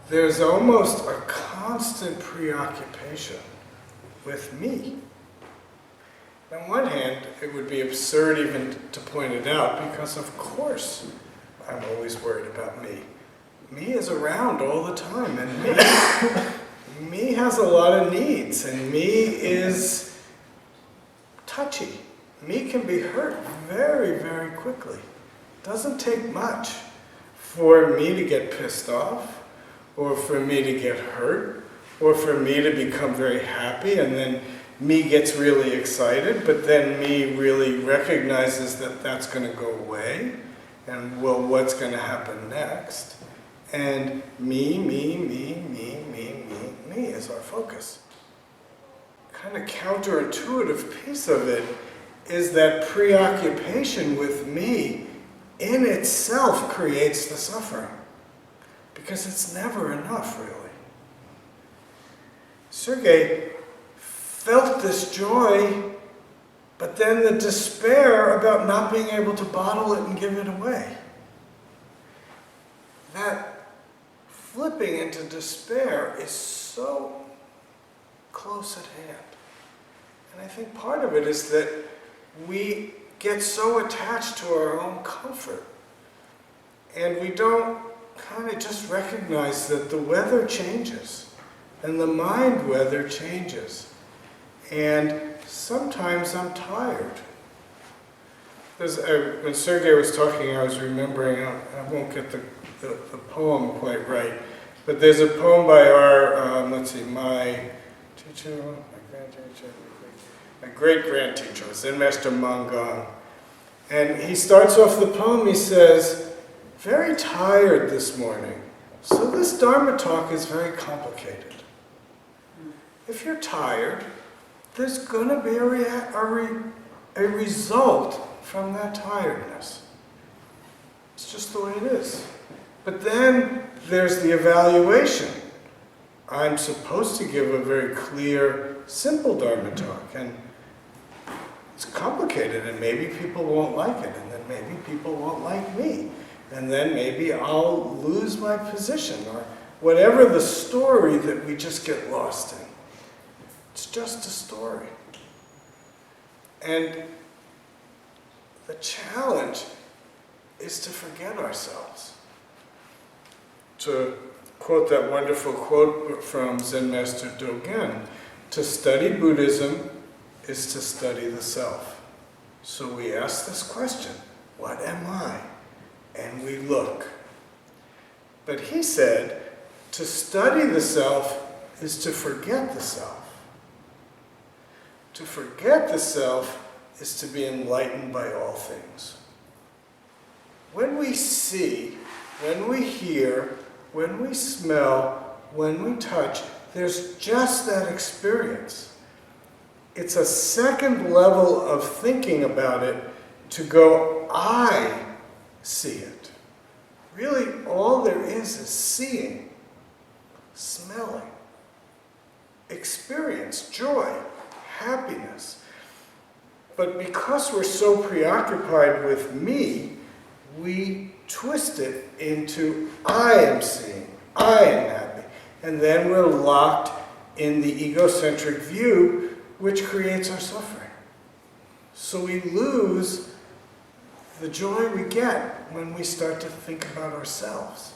there's almost a constant preoccupation with me. On one hand, it would be absurd even to point it out, because of course I'm always worried about me. Me is around all the time, and me has a lot of needs, and me is touchy. Me can be hurt very, very quickly. Doesn't take much for me to get pissed off, or for me to get hurt, or for me to become very happy, and then me gets really excited, but then me really recognizes that that's going to go away, and well, what's going to happen next? And me is our focus. Kind of counterintuitive piece of it is that preoccupation with me in itself creates the suffering, because it's never enough, really. Sergei felt this joy, but then the despair about not being able to bottle it and give it away. That flipping into despair is so close at hand. And I think part of it is that we get so attached to our own comfort, and we don't kind of just recognize that the weather changes, and the mind weather changes. And sometimes I'm tired. When Sergei was talking, I was remembering, I won't get the poem quite right, but there's a poem by our, my teacher, my great-grand teacher, Zen Master Bon Soeng. And he starts off the poem, he says, "Very tired this morning, so this Dharma talk is very complicated. If you're tired, there's going to be a result from that tiredness. It's just the way it is. But then there's the evaluation. I'm supposed to give a very clear, simple Dharma talk, and it's complicated, and maybe people won't like it, and then maybe people won't like me, and then maybe I'll lose my position, or whatever the story that we just get lost in. It's just a story. And the challenge is to forget ourselves. To quote that wonderful quote from Zen Master Dogen, to study Buddhism is to study the self. So we ask this question, what am I? And we look. But he said, to study the self is to forget the self. To forget the self is to be enlightened by all things. When we see, when we hear, when we smell, when we touch, there's just that experience. It's a second level of thinking about it to go, I see it. Really, all there is seeing, smelling, experience, joy, happiness. But because we're so preoccupied with me, we twist it into I am seeing, I am happy. And then we're locked in the egocentric view, which creates our suffering. So we lose the joy we get when we start to think about ourselves.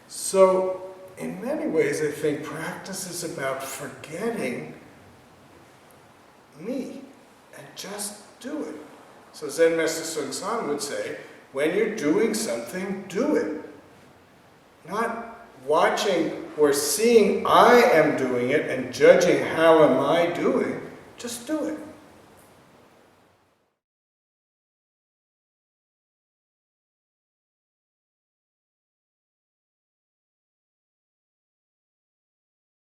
So in many ways, I think practice is about forgetting me and just do it. So Zen Master Bon Soeng would say, when you're doing something, do it. Not watching or seeing I am doing it and judging how am I doing, just do it.